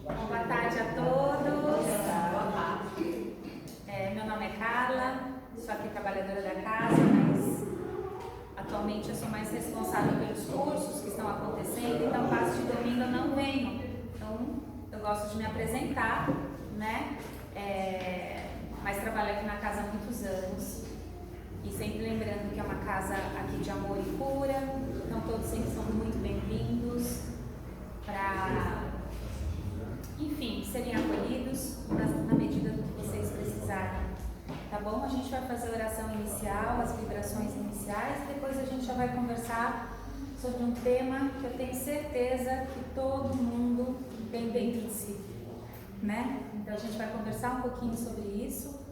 Boa tarde a todos. Meu nome é Carla, sou aqui trabalhadora da casa, mas atualmente eu sou mais responsável pelos cursos que estão acontecendo, então passo de domingo eu não venho. Então eu gosto de me apresentar, né? Mas trabalho aqui na casa há muitos anos. E sempre lembrando que é uma casa aqui de amor e cura, então todos sempre são muito bem-vindos para, enfim, serem acolhidos na medida do que vocês precisarem, tá bom? A gente vai fazer a oração inicial, as vibrações iniciais, e depois a gente já vai conversar sobre um tema que eu tenho certeza que todo mundo tem dentro de si, né? Então a gente vai conversar um pouquinho sobre isso.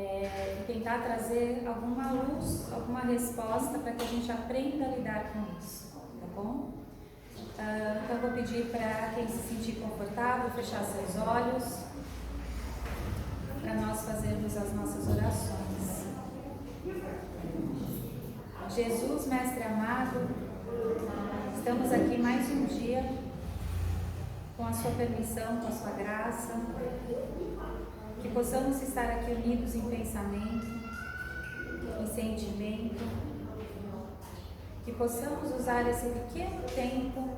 E tentar trazer alguma luz, alguma resposta para que a gente aprenda a lidar com isso, tá bom? Então eu vou pedir para quem se sentir confortável fechar seus olhos para nós fazermos as nossas orações. Jesus, Mestre amado, estamos aqui mais um dia com a sua permissão, com a sua graça, que possamos estar aqui unidos em pensamento, em sentimento, que possamos usar esse pequeno tempo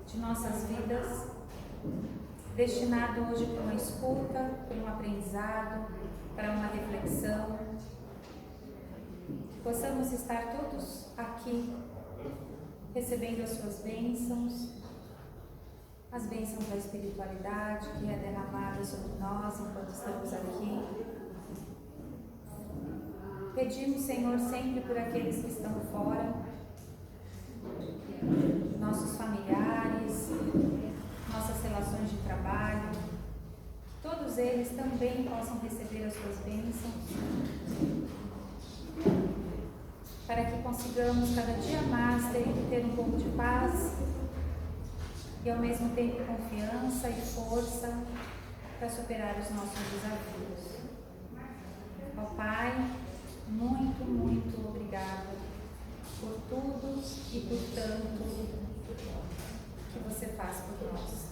de nossas vidas, destinado hoje para uma escuta, para um aprendizado, para uma reflexão, que possamos estar todos aqui, recebendo as suas bênçãos, as bênçãos da espiritualidade que é derramada sobre nós enquanto estamos aqui. Pedimos, Senhor, sempre por aqueles que estão fora, nossos familiares, nossas relações de trabalho, que todos eles também possam receber as suas bênçãos, para que consigamos cada dia mais ter um pouco de paz e ao mesmo tempo confiança e força para superar os nossos desafios. Ó Pai, muito, muito obrigada por tudo e por tanto que você faz por nós.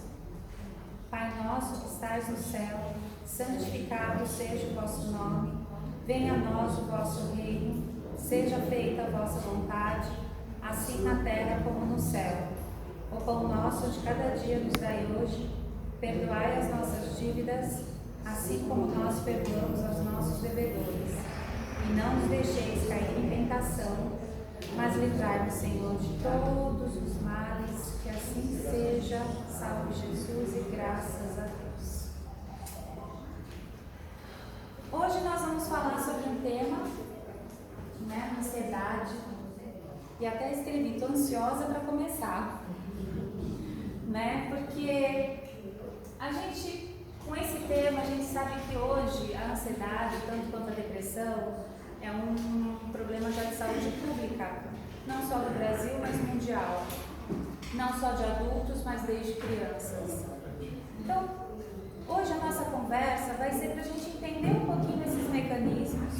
Pai nosso que estás no céu, santificado seja o vosso nome, venha a nós o vosso reino, seja feita a vossa vontade, assim na terra como no céu. O pão nosso de cada dia nos dai hoje, perdoai as nossas dívidas, assim como nós perdoamos aos nossos devedores. E não nos deixeis cair em tentação, mas livrai-nos, Senhor, de todos os males, que assim seja. Salve Jesus e graças a Deus. Hoje nós vamos falar sobre um tema, né, ansiedade, e até escrevi, estou ansiosa para começar. Né? Porque a gente, com esse tema, a gente sabe que hoje a ansiedade, tanto quanto a depressão, é um problema já de saúde pública, não só do Brasil, mas mundial. Não só de adultos, mas desde crianças. Então, hoje a nossa conversa vai ser para a gente entender um pouquinho esses mecanismos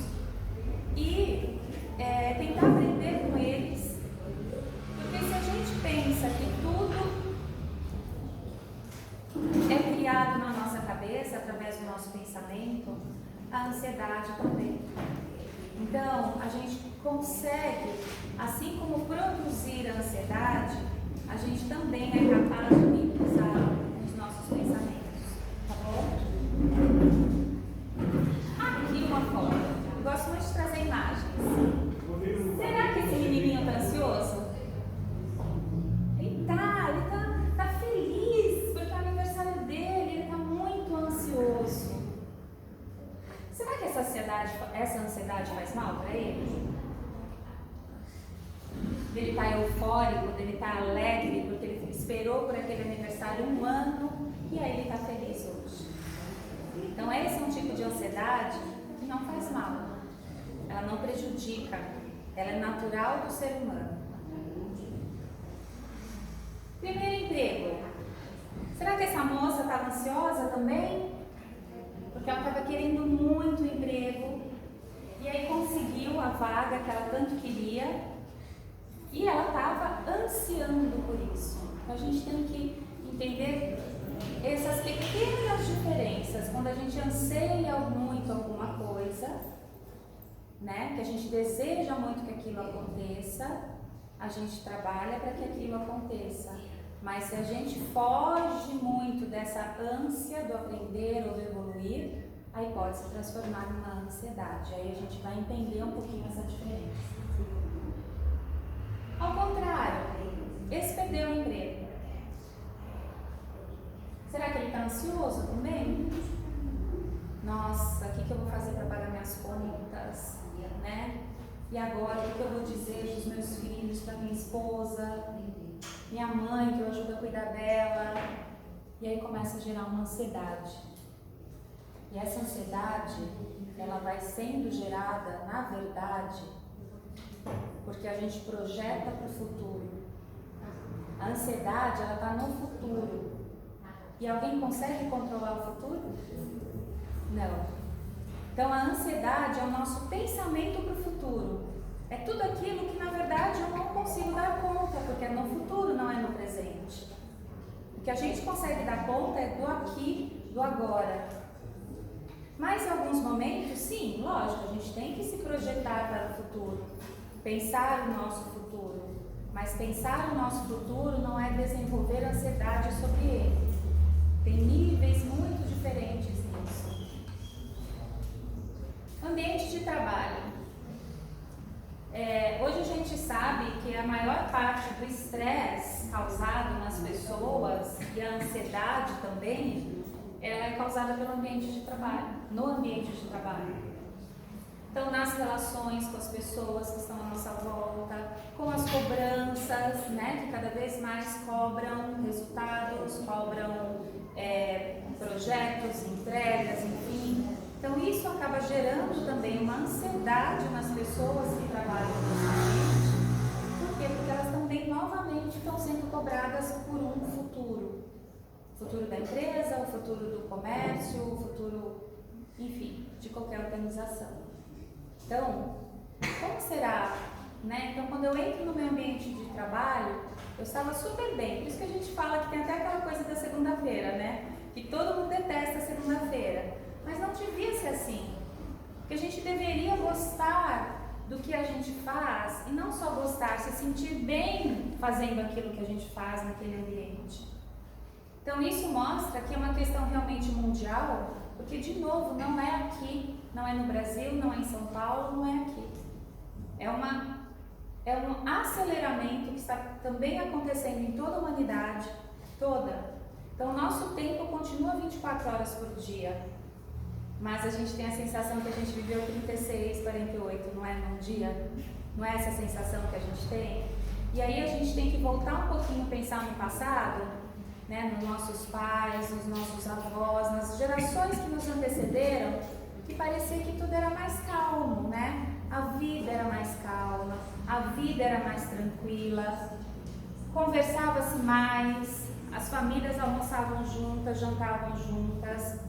e tentar aprender com eles. Porque se a gente pensa que tudo é criado na nossa cabeça através do nosso pensamento, a ansiedade também. Então, a gente consegue, assim como produzir a ansiedade, a gente também é capaz de utilizar os nossos pensamentos, tá bom? Aqui uma foto. Eu gosto muito de trazer imagens. Será que esse menininho está ansioso? Ele tá feliz, porque é o aniversário dele, ele está muito ansioso. Será que essa ansiedade faz mal para ele? Ele está eufórico, ele está alegre, porque ele esperou por aquele aniversário 1 ano e aí ele está feliz hoje. Então esse é um tipo de ansiedade que não faz mal, ela não prejudica, ela é natural do ser humano. Primeiro emprego. Será que essa moça estava ansiosa também? Porque ela estava querendo muito emprego e aí conseguiu a vaga que ela tanto queria e ela estava ansiando por isso. Então a gente tem que entender essas pequenas diferenças, quando a gente anseia muito alguma coisa, né, que a gente deseja muito que aquilo aconteça, a gente trabalha para que aquilo aconteça. Mas se a gente foge muito dessa ânsia do aprender ou do evoluir, aí pode se transformar numa ansiedade. Aí a gente vai entender um pouquinho essa diferença. Ao contrário, esse perdeu o emprego. Será que ele está ansioso também? Nossa, o que eu vou fazer para pagar minhas contas? Né? E agora, o que eu vou dizer dos meus filhos, para minha esposa, minha mãe, que eu ajudo a cuidar dela? E aí começa a gerar uma ansiedade. E essa ansiedade, ela vai sendo gerada, na verdade, porque a gente projeta para o futuro. A ansiedade, ela está no futuro. E alguém consegue controlar o futuro? Não. Então a ansiedade é o nosso pensamento para o futuro. É tudo aquilo que na verdade eu não consigo dar conta, porque é no futuro, não é no presente. O que a gente consegue dar conta é do aqui, do agora. Mas em alguns momentos, sim, lógico, a gente tem que se projetar para o futuro, pensar o nosso futuro. Mas pensar o nosso futuro não é desenvolver ansiedade sobre ele. Tem níveis muito diferentes nisso. Ambiente de trabalho. Hoje a gente sabe que a maior parte do estresse causado nas pessoas e a ansiedade também, ela é causada pelo ambiente de trabalho, no ambiente de trabalho. Então, nas relações com as pessoas que estão à nossa volta, com as cobranças, né, que cada vez mais cobram resultados, cobram projetos, entregas, enfim. Então, isso acaba gerando também uma ansiedade nas pessoas que trabalham nesse ambiente. Por quê? Porque elas também, novamente, estão sendo cobradas por um futuro. O futuro da empresa, o futuro do comércio, o futuro, enfim, de qualquer organização. Então, como será? Né? Então, quando eu entro no meu ambiente de trabalho, eu estava super bem. Por isso que a gente fala que tem até aquela coisa da segunda-feira, né? Que todo mundo detesta a segunda-feira. Mas não devia ser assim. Porque a gente deveria gostar do que a gente faz e não só gostar, se sentir bem fazendo aquilo que a gente faz naquele ambiente. Então, isso mostra que é uma questão realmente mundial, porque, de novo, não é aqui, não é no Brasil, não é em São Paulo, não é aqui. É um aceleramento que está também acontecendo em toda a humanidade, toda. Então, o nosso tempo continua 24 horas por dia, mas a gente tem a sensação que a gente viveu 36, 48, não é, num dia? Não é essa a sensação que a gente tem? E aí a gente tem que voltar um pouquinho, pensar no passado, né, nos nossos pais, nos nossos avós, nas gerações que nos antecederam, que parecia que tudo era mais calmo, né? A vida era mais calma, a vida era mais tranquila, conversava-se mais, as famílias almoçavam juntas, jantavam juntas,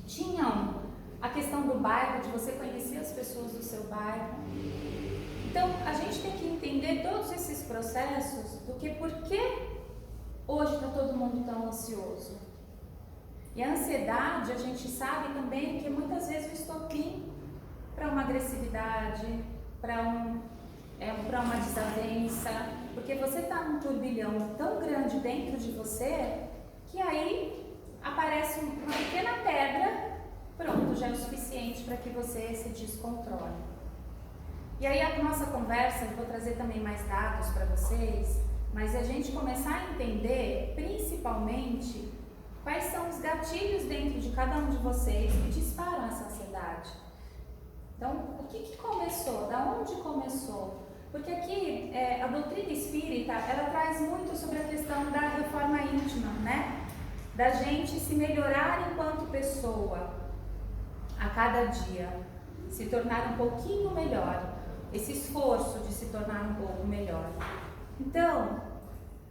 tinham a questão do bairro, de você conhecer as pessoas do seu bairro. Então, a gente tem que entender todos esses processos do que por que hoje está todo mundo tão ansioso. E a ansiedade, a gente sabe também que muitas vezes o estopim para uma agressividade, para uma desavença, porque você está num turbilhão tão grande dentro de você que aí aparece uma pequena pedra, pronto, já é o suficiente para que você se descontrole. E aí a nossa conversa, eu vou trazer também mais dados para vocês, mas a gente começar a entender, principalmente, quais são os gatilhos dentro de cada um de vocês que disparam essa ansiedade. Então, o que começou? Da onde começou? Porque aqui, a doutrina espírita, ela traz muito sobre a questão da reforma íntima, né? Da gente se melhorar enquanto pessoa, a cada dia, se tornar um pouquinho melhor, esse esforço de se tornar um pouco melhor. Então,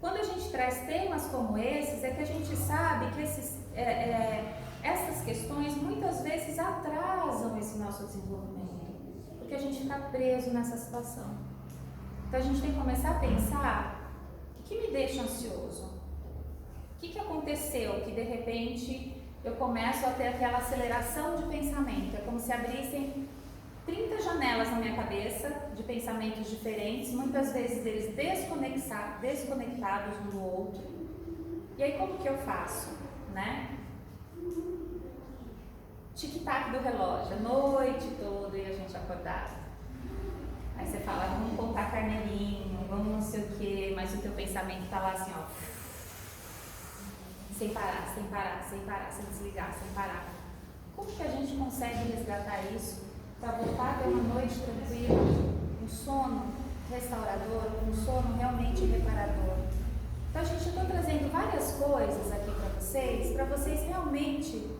quando a gente traz temas como esses, é que a gente sabe que essas questões muitas vezes atrasam esse nosso desenvolvimento, porque a gente fica preso nessa situação. Então a gente tem que começar a pensar: o que me deixa ansioso? O que aconteceu que de repente eu começo a ter aquela aceleração de pensamento? É como se abrissem 30 janelas na minha cabeça de pensamentos diferentes, muitas vezes eles desconectados um do outro. E aí como que eu faço, né? Tic-tac do relógio, a noite toda e a gente acordado. Aí você fala, vamos contar carneirinho, vamos não sei o que, mas o teu pensamento tá lá assim, ó, sem parar, sem parar, sem parar, sem desligar, sem parar. Como que a gente consegue resgatar isso para voltar a ter uma noite tranquila, um sono restaurador, um sono realmente reparador? Então, gente, eu estou trazendo várias coisas aqui para vocês realmente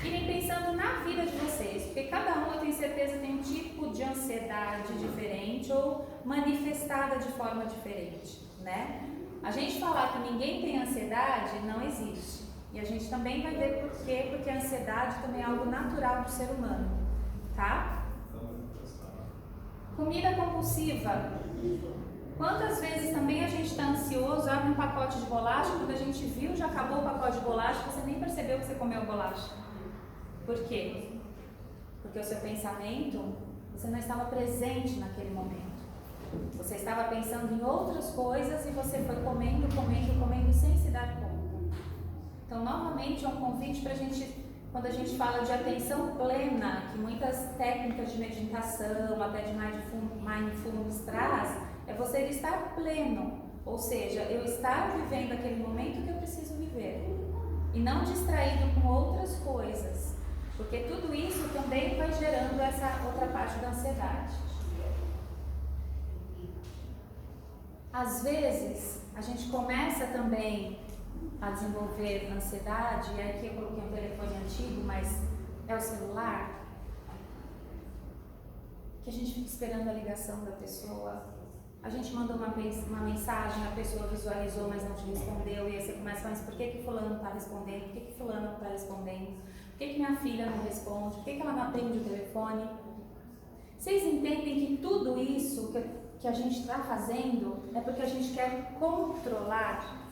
irem pensando na vida de vocês, porque cada um, eu tenho certeza, tem um tipo de ansiedade diferente ou manifestada de forma diferente, né? A gente falar que ninguém tem ansiedade não existe. E a gente também vai ver por quê, porque a ansiedade também é algo natural do ser humano, tá? Comida compulsiva. Quantas vezes também a gente está ansioso, abre um pacote de bolacha, quando a gente viu, já acabou o pacote de bolacha, você nem percebeu que você comeu a bolacha. Por quê? Porque o seu pensamento, você não estava presente naquele momento. Você estava pensando em outras coisas e você foi comendo, comendo, comendo sem se dar conta. Então, novamente, é um convite para a gente, quando a gente fala de atenção plena, que muitas técnicas de meditação, até de mindfulness traz, é você estar pleno, ou seja, eu estar vivendo aquele momento que eu preciso viver e não distraído com outras coisas, porque tudo isso também vai gerando essa outra parte da ansiedade. Às vezes, a gente começa também a desenvolver ansiedade, e aqui eu coloquei um telefone antigo, mas é o celular, que a gente fica esperando a ligação da pessoa. A gente mandou uma mensagem, a pessoa visualizou, mas não te respondeu, e aí você começa a falar, mas por que fulano está respondendo? Por que fulano não está respondendo? Por que minha filha não responde? Por que ela não atende o telefone? Vocês entendem que tudo isso que a gente está fazendo é porque a gente quer controlar?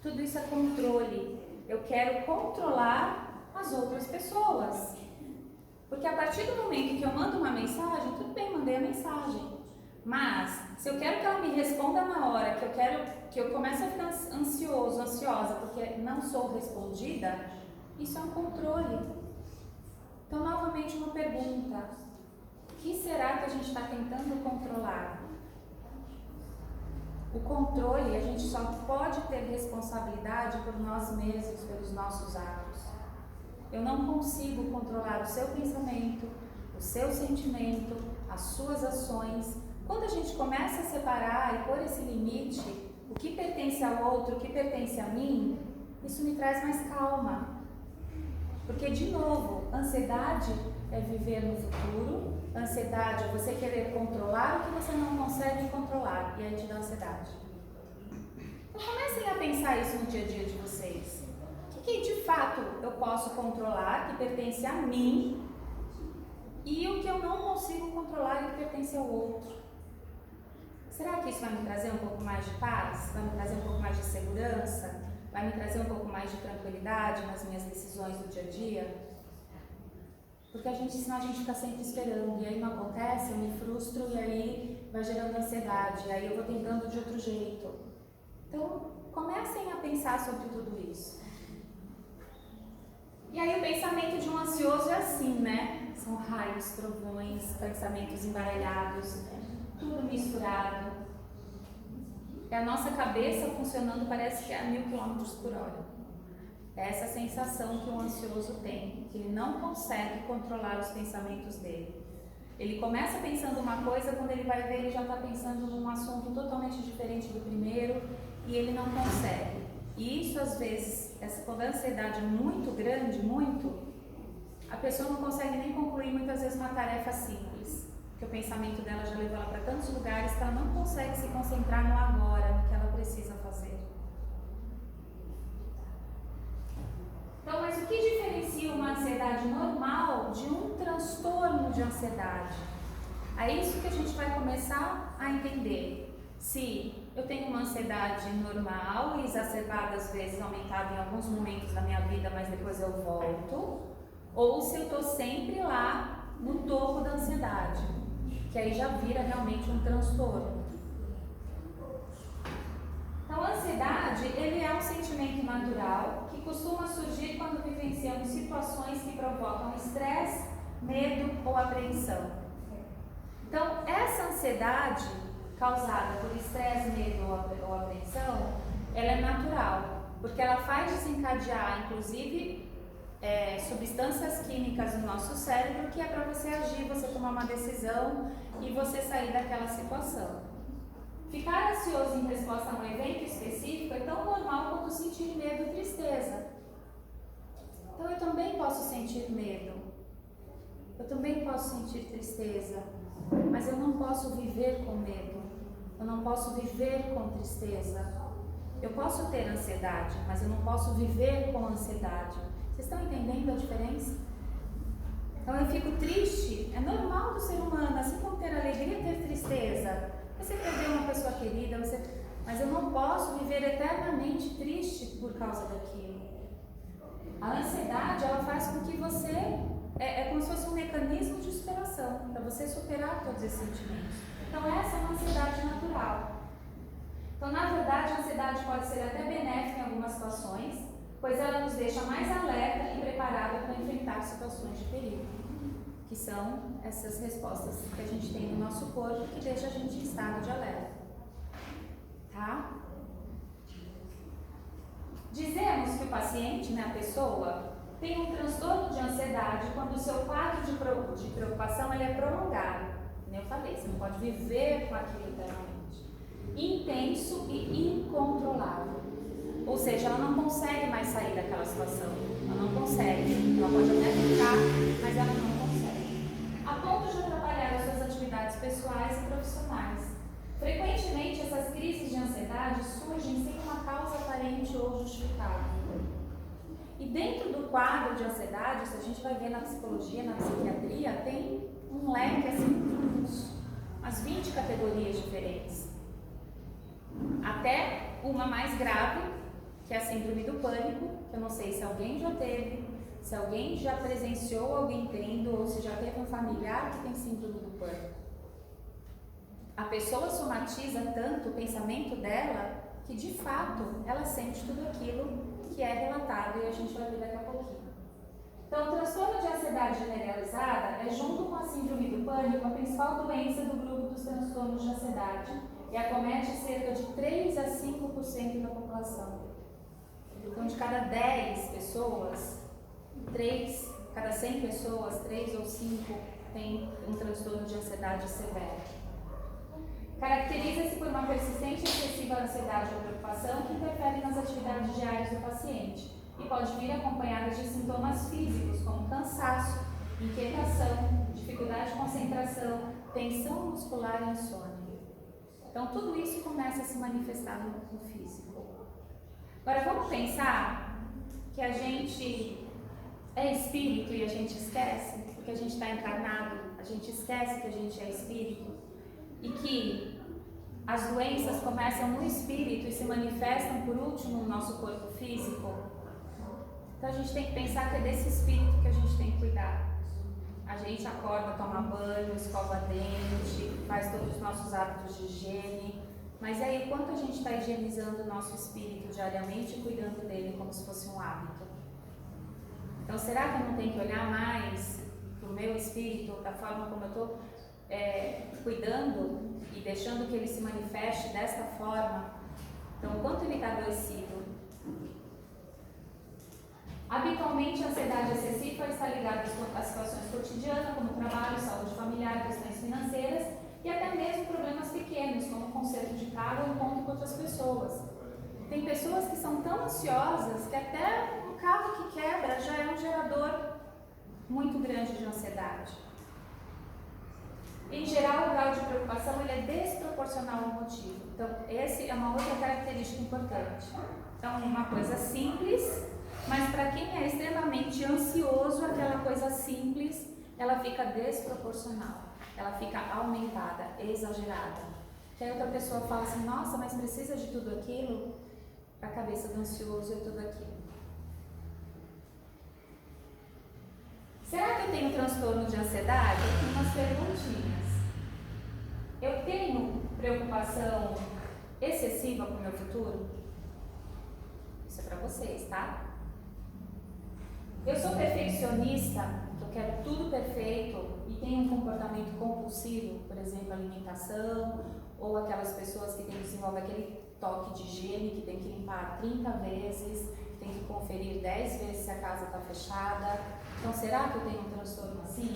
Tudo isso é controle. Eu quero controlar as outras pessoas. Porque a partir do momento que eu mando uma mensagem, tudo bem, mandei a mensagem. Mas, se eu quero que ela me responda na hora, que eu comece a ficar ansioso, ansiosa, porque não sou respondida, isso é um controle. Então, novamente, uma pergunta. O que será que a gente está tentando controlar? O controle, a gente só pode ter responsabilidade por nós mesmos, pelos nossos atos. Eu não consigo controlar o seu pensamento, o seu sentimento, as suas ações. Quando a gente começa a separar e pôr esse limite, o que pertence ao outro, o que pertence a mim, isso me traz mais calma. Porque, de novo, ansiedade é viver no futuro, ansiedade é você querer controlar o que você não consegue controlar, e aí te dá ansiedade. Então comecem a pensar isso no dia a dia de vocês. O que de fato eu posso controlar, que pertence a mim, e o que eu não consigo controlar e que pertence ao outro. Será que isso vai me trazer um pouco mais de paz? Vai me trazer um pouco mais de segurança? Vai me trazer um pouco mais de tranquilidade nas minhas decisões do dia a dia? Porque senão a gente fica sempre esperando, e aí não acontece, eu me frustro, e aí vai gerando ansiedade, e aí eu vou tentando de outro jeito. Então, comecem a pensar sobre tudo isso. E aí o pensamento de um ansioso é assim, né? São raios, trovões, pensamentos embaralhados, tudo misturado. É a nossa cabeça funcionando, parece que é a 1000 km por hora. É essa sensação que o ansioso tem, que ele não consegue controlar os pensamentos dele. Ele começa pensando uma coisa, quando ele vai ver, ele já está pensando num assunto totalmente diferente do primeiro, e ele não consegue. E isso, às vezes, quando a ansiedade é muito grande, a pessoa não consegue nem concluir muitas vezes uma tarefa simples, porque o pensamento dela já levou ela para tantos lugares que ela não consegue se concentrar no agora, no que ela precisa fazer. Então, mas o que diferencia uma ansiedade normal de um transtorno de ansiedade? É isso que a gente vai começar a entender. Se eu tenho uma ansiedade normal e exacerbada, às vezes aumentada em alguns momentos da minha vida, mas depois eu volto, ou se eu estou sempre lá no topo da ansiedade, que aí já vira realmente um transtorno. Então, a ansiedade, ele é um sentimento natural que costuma surgir quando vivenciamos situações que provocam estresse, medo ou apreensão. Então, essa ansiedade causada por estresse, medo ou apreensão, ela é natural, porque ela faz desencadear, inclusive, substâncias químicas no nosso cérebro, que é para você agir, você tomar uma decisão e você sair daquela situação. Ficar ansioso em resposta a um evento específico é tão normal quanto sentir medo e tristeza. Então eu também posso sentir medo, eu também posso sentir tristeza, mas eu não posso viver com medo, eu não posso viver com tristeza. Eu posso ter ansiedade, mas eu não posso viver com ansiedade. Vocês estão entendendo a diferença? Então eu fico triste, é normal do ser humano, assim como ter alegria, ter tristeza. Você perdeu uma pessoa querida, mas eu não posso viver eternamente triste por causa daquilo. A ansiedade, ela faz com que você, é como se fosse um mecanismo de superação, para você superar todos esses sentimentos. Então essa é uma ansiedade natural. Então, na verdade, a ansiedade pode ser até benéfica em algumas situações, pois ela nos deixa mais alerta e preparada para enfrentar situações de perigo, que são essas respostas que a gente tem no nosso corpo, que deixa a gente em estado de alerta. Tá? Dizemos que o paciente, a pessoa, tem um transtorno de ansiedade quando o seu quadro de preocupação ele é prolongado. Como eu falei, você não pode viver com aquilo eternamente. Intenso e incontrolável. Ou seja, ela não consegue mais sair daquela situação. Ela não consegue. Ela pode até ficar, mas ela não consegue. A ponto de atrapalhar as suas atividades pessoais e profissionais. Frequentemente, essas crises de ansiedade surgem sem uma causa aparente ou justificável. E dentro do quadro de ansiedade, se a gente vai ver na psicologia, na psiquiatria, tem um leque assim, umas 20 categorias diferentes. Até uma mais grave, que é a síndrome do pânico, que eu não sei se alguém já teve, se alguém já presenciou alguém tendo, ou se já teve um familiar que tem síndrome do pânico. A pessoa somatiza tanto o pensamento dela que, de fato, ela sente tudo aquilo que é relatado e a gente vai ver daqui a pouquinho. Então, o transtorno de ansiedade generalizada é, junto com a síndrome do pânico, a principal doença do grupo dos transtornos de ansiedade e acomete cerca de 3 a 5% da população. Então, de cada 10 pessoas, cada 100 pessoas, 3 ou 5 têm um transtorno de ansiedade severo. Caracteriza-se por uma persistente e excessiva ansiedade ou preocupação que interfere nas atividades diárias do paciente e pode vir acompanhada de sintomas físicos como cansaço, inquietação, dificuldade de concentração, tensão muscular e insônia. Então, tudo isso começa a se manifestar no físico. Agora, vamos pensar que a gente é espírito e a gente esquece, porque a gente está encarnado, a gente esquece que a gente é espírito e que as doenças começam no espírito e se manifestam, por último, no nosso corpo físico. Então, a gente tem que pensar que é desse espírito que a gente tem que cuidar. A gente acorda, toma banho, escova dente, faz todos os nossos hábitos de higiene. Mas aí, quanto a gente está higienizando o nosso espírito diariamente e cuidando dele como se fosse um hábito? Então, será que eu não tenho que olhar mais para o meu espírito, da forma como eu estou cuidando e deixando que ele se manifeste desta forma? Então, o quanto ele está adoecido? Habitualmente, a ansiedade excessiva está ligada às situações cotidianas, como trabalho, saúde familiar, questões financeiras e até mesmo problemas pequenos, como conserto de carro ou encontro com outras pessoas. Tem pessoas que são tão ansiosas que até um carro que quebra já é um gerador muito grande de ansiedade. Em geral, o grau de preocupação ele é desproporcional ao motivo. Então, essa é uma outra característica importante. Então, uma coisa simples, mas para quem é extremamente ansioso, aquela coisa simples, ela fica desproporcional, ela fica aumentada, exagerada. Que aí outra pessoa fala assim, nossa, mas precisa de tudo aquilo? Para a cabeça do ansioso é tudo aquilo. Será que eu tenho transtorno de ansiedade? Eu tenho umas perguntinhas. Eu tenho preocupação excessiva com o meu futuro? Isso é para vocês, tá? Eu sou perfeccionista, eu quero tudo perfeito e tenho um comportamento compulsivo, por exemplo, alimentação, ou aquelas pessoas que desenvolvem aquele toque de higiene, que tem que limpar 30 vezes, que tem que conferir 10 vezes se a casa está fechada. Então, será que eu tenho um transtorno assim?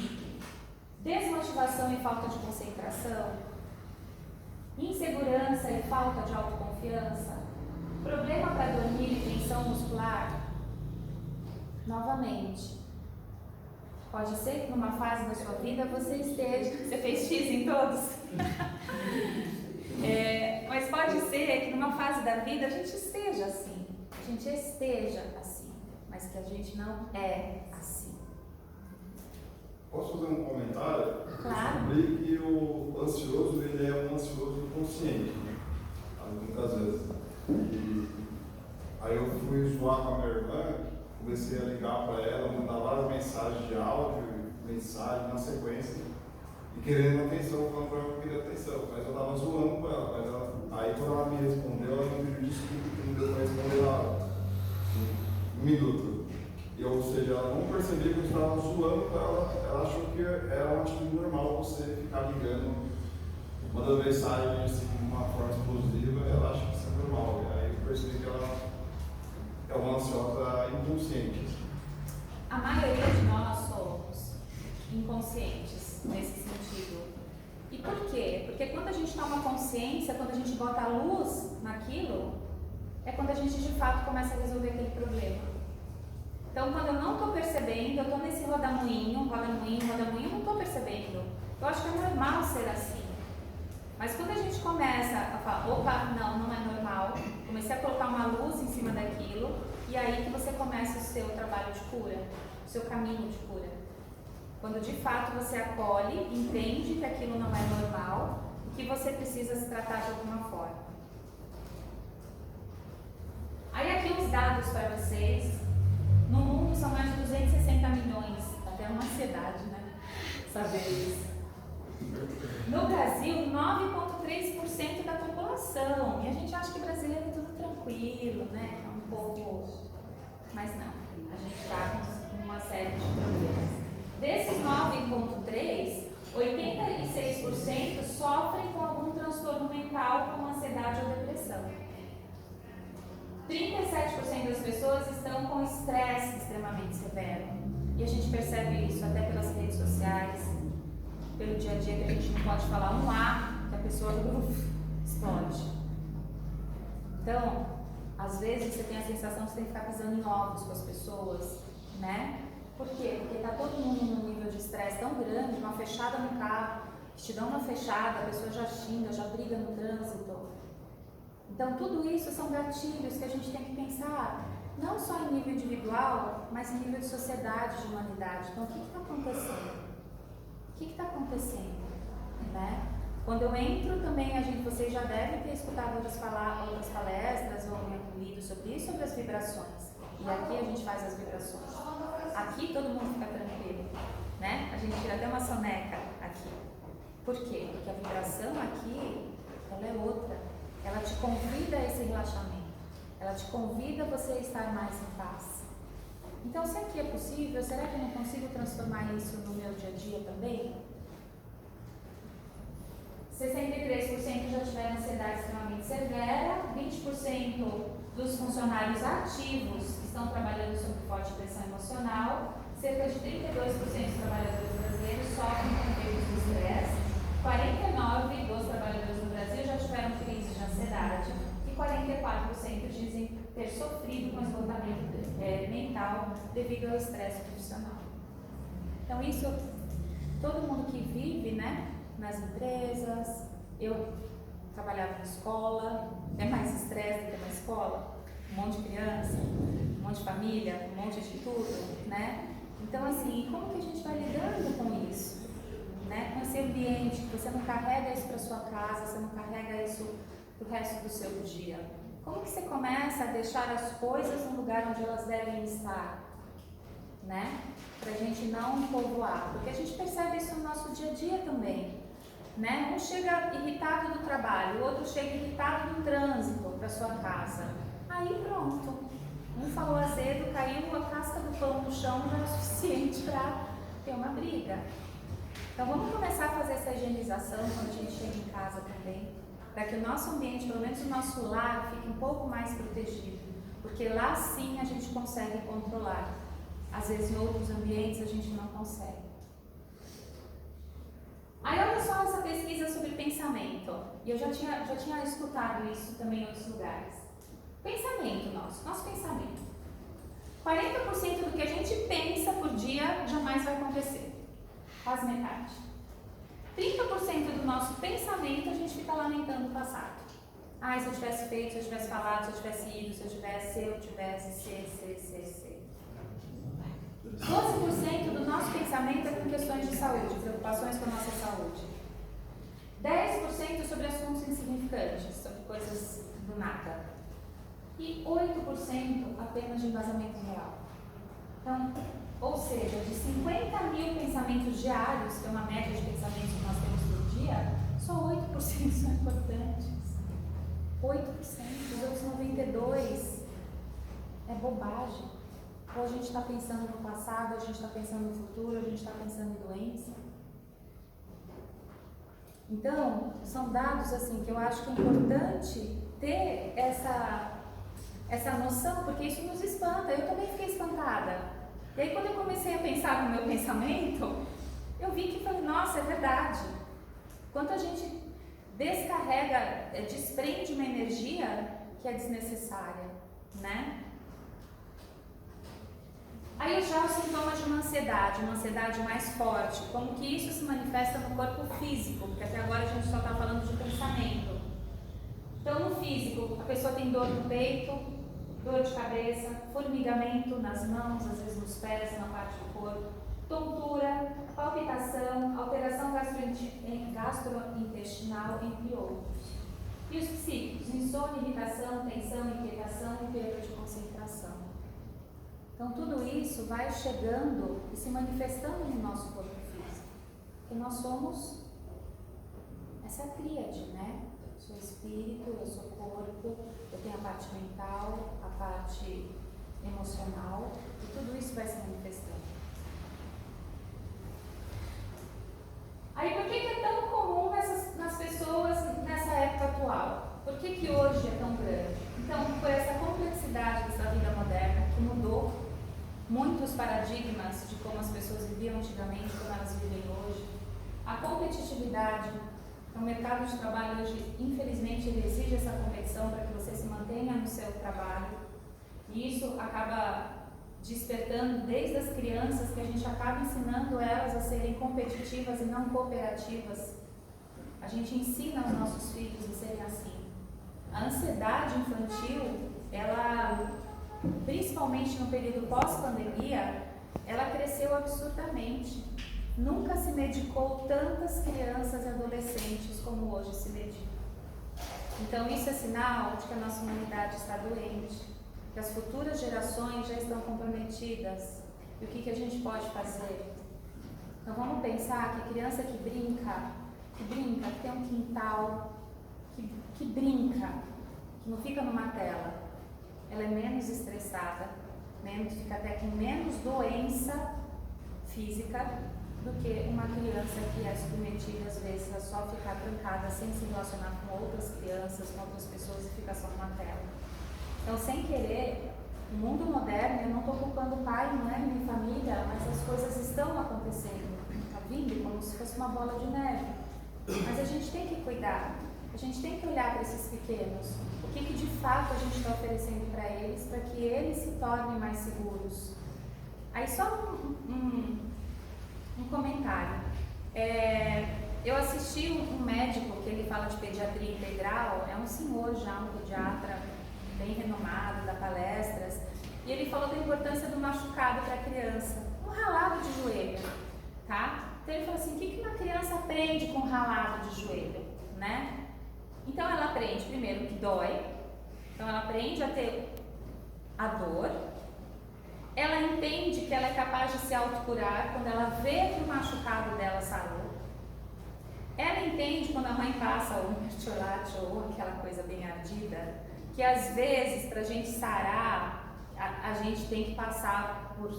Desmotivação e falta de concentração, insegurança e falta de autoconfiança, problema para dormir e tensão muscular. Novamente, pode ser que numa fase da sua vida você esteja, você fez X em todos? Mas pode ser que numa fase da vida a gente esteja assim, mas que a gente não é assim. Posso fazer um comentário? Claro. Eu descobri que o ansioso, ele é um ansioso consciente, né? Muitas vezes. E aí eu fui zoar com a minha irmã, comecei a ligar para ela, mandar várias mensagens de áudio, mensagem na sequência, e querendo atenção, falando para ela que eu queria atenção, mas eu estava zoando com ela, mas ela, aí quando ela me respondeu, ela me pediu desculpa que não deu para responder ela um minuto. Ou seja, ela não percebia que eu estava zoando com ela, ela achou que era uma atitude normal você ficar ligando, mandando mensagem assim, de uma forma explosiva, ela acha que isso é normal. E aí eu percebi que ela é uma ansiosa inconsciente. A maioria de nós somos inconscientes nesse sentido. E por quê? Porque quando a gente toma consciência, quando a gente bota a luz naquilo, é quando a gente de fato começa a resolver aquele problema. Então, quando eu não estou percebendo, eu estou nesse rodamuinho, eu não estou percebendo. Eu acho que é normal ser assim. Mas quando a gente começa a falar, opa, não é normal, comecei a colocar uma luz em cima daquilo, e aí que você começa o seu trabalho de cura, o seu caminho de cura. Quando de fato você acolhe, entende que aquilo não é normal, e que você precisa se tratar de alguma forma. Aí aqui os dados para vocês. No mundo são mais de 260 milhões, até uma ansiedade, né? Saber isso. No Brasil, 9,3% da população. E a gente acha que brasileiro é tudo tranquilo, né? É um pouco. Mas não, a gente está com uma série de problemas. Desses 9,3%, 86% sofrem com algum transtorno mental, como ansiedade ou depressão. 37% das pessoas estão com estresse extremamente severo. E a gente percebe isso até pelas redes sociais, pelo dia a dia, que a gente não pode falar um A, que a pessoa explode. Então, às vezes você tem a sensação que você tem que ficar pisando em ovos com as pessoas, né? Por quê? Porque está todo mundo num nível de estresse tão grande, uma fechada no carro, te dão uma fechada, a pessoa já xinga, já briga no trânsito. Então, tudo isso são gatilhos que a gente tem que pensar, não só em nível individual, mas em nível de sociedade, de humanidade. Então, o que está acontecendo? O que está acontecendo? Né? Quando eu entro também, vocês já devem ter escutado outras palestras ou me lido sobre isso, sobre as vibrações. E aqui a gente faz as vibrações. Aqui todo mundo fica tranquilo, né? A gente tira até uma soneca aqui. Por quê? Porque a vibração aqui, ela é outra. Ela te convida a esse relaxamento. Ela te convida a você estar mais em paz. Então, se aqui é possível, será que eu não consigo transformar isso no meu dia a dia também? 63% já tiveram ansiedade extremamente severa, 20% dos funcionários ativos estão trabalhando sob forte pressão emocional, cerca de 32% dos trabalhadores brasileiros sofrem com efeitos do estresse, 49% dos trabalhadores no Brasil já tiveram crise de ansiedade e 44% dizem ter sofrido com esgotamento mental devido ao estresse profissional. Então isso, todo mundo que vive, né, nas empresas, eu trabalhava na escola, é mais estresse do que na escola, um monte de criança, um monte de família, um monte de tudo, né? Então assim, como que a gente vai lidando com isso? né? Com esse ambiente, que você não carrega isso para sua casa, você não carrega isso para o resto do seu dia. Como que você começa a deixar as coisas no lugar onde elas devem estar, né? Para a gente não povoar, porque a gente percebe isso no nosso dia a dia também, né? Um chega irritado do trabalho, o outro chega irritado do trânsito para sua casa. Aí pronto, um falou azedo, caiu a casca do pão no chão, não é o suficiente para ter uma briga. Então vamos começar a fazer essa higienização quando a gente chega em casa também, para que o nosso ambiente, pelo menos o nosso lar, fique um pouco mais protegido, porque lá sim a gente consegue controlar. Às vezes em outros ambientes a gente não consegue. Aí olha só essa pesquisa sobre pensamento, e eu já tinha escutado isso também em outros lugares. Pensamento nosso pensamento. 40% do que a gente pensa por dia jamais vai acontecer. Quase metade. 30% do nosso pensamento a gente fica lamentando o passado. Ah, se eu tivesse feito, se eu tivesse falado, se eu tivesse ido, se eu tivesse, se. 12% do nosso pensamento é com questões de saúde, preocupações com a nossa saúde. 10% sobre assuntos insignificantes, sobre coisas do nada. E 8% apenas de embasamento real. Então, ou seja, de 50 mil pensamentos diários, que é uma média de pensamentos que nós temos por dia, só 8% são importantes. 8%, os outros 92% é bobagem. Ou a gente está pensando no passado, a gente está pensando no futuro, a gente está pensando em doença. Então, são dados assim que eu acho que é importante ter essa noção, porque isso nos espanta. Eu também fiquei espantada. E aí quando eu comecei a pensar no meu pensamento, eu vi que falei, nossa, é verdade. Quanto a gente descarrega, desprende uma energia que é desnecessária, né? Aí já os sintomas de uma ansiedade mais forte, como que isso se manifesta no corpo físico, porque até agora a gente só está falando de pensamento. Então no físico, a pessoa tem dor no peito, dor de cabeça, formigamento nas mãos, às vezes nos pés, na parte do corpo, tontura, palpitação, alteração gastrointestinal, entre outros. E os psíquicos, insônia, irritação, tensão, inquietação e perda de concentração. Então tudo isso vai chegando e se manifestando no nosso corpo físico. Porque nós somos essa tríade, né? Eu sou espírito, eu sou corpo, eu tenho a parte mental, a parte emocional, e tudo isso vai se manifestando. Aí por que é tão comum nas pessoas nessa época atual? Por que hoje é tão grande? Então, por essa complexidade dessa vida moderna que mudou muitos paradigmas de como as pessoas viviam antigamente, como elas vivem hoje. A competitividade, o mercado de trabalho hoje, infelizmente, ele exige essa competição para que você se mantenha no seu trabalho. E isso acaba despertando desde as crianças, que a gente acaba ensinando elas a serem competitivas e não cooperativas. A gente ensina os nossos filhos a serem assim. A ansiedade infantil, ela, principalmente no período pós-pandemia, ela cresceu absurdamente. Nunca se medicou tantas crianças e adolescentes como hoje se medicam. Então isso é sinal de que a nossa humanidade está doente, que as futuras gerações já estão comprometidas. E o que a gente pode fazer? Então vamos pensar que criança que brinca, que tem um quintal, que brinca, que não fica numa tela, ela é menos estressada, fica até com menos doença física do que uma criança que é submetida às vezes a só ficar trancada sem se relacionar com outras crianças, com outras pessoas e ficar só numa tela. Então, sem querer, no mundo moderno, eu não estou culpando o pai, não é minha família, mas as coisas estão acontecendo, está vindo como se fosse uma bola de neve. Mas a gente tem que cuidar, a gente tem que olhar para esses pequenos, o que de fato a gente está oferecendo para que eles se tornem mais seguros. Aí só um comentário. Eu assisti um médico que ele fala de pediatria integral, é um senhor já, um pediatra bem renomado, dá palestras, e ele falou da importância do machucado para a criança, um ralado de joelho, tá? Então ele falou assim, o que uma criança aprende com ralado de joelho, né? Então ela aprende primeiro que dói, então ela aprende a ter a dor, ela entende que ela é capaz de se autocurar quando ela vê que o machucado dela sarou. Ela entende quando a mãe passa o mertiolate ou aquela coisa bem ardida, que às vezes para a gente sarar, a gente tem que passar por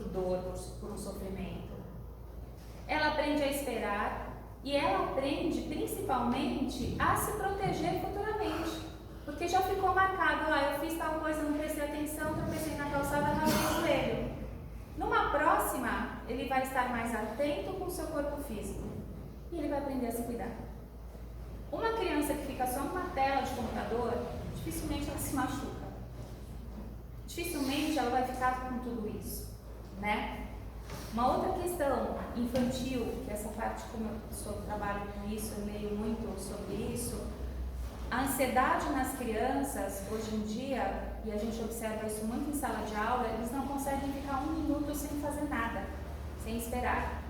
dor, por um sofrimento. Ela aprende a esperar e ela aprende principalmente a se proteger futuramente. Porque já ficou marcado, eu fiz tal coisa, não prestei atenção, tropecei na calçada, ralei o joelho. Numa próxima, ele vai estar mais atento com o seu corpo físico e ele vai aprender a se cuidar. Uma criança que fica só numa tela de computador, dificilmente ela se machuca. Dificilmente ela vai ficar com tudo isso, né? Uma outra questão infantil, que essa parte, como eu trabalho com isso, eu leio muito sobre isso. A ansiedade nas crianças, hoje em dia, e a gente observa isso muito em sala de aula, eles não conseguem ficar 1 minuto sem fazer nada, sem esperar.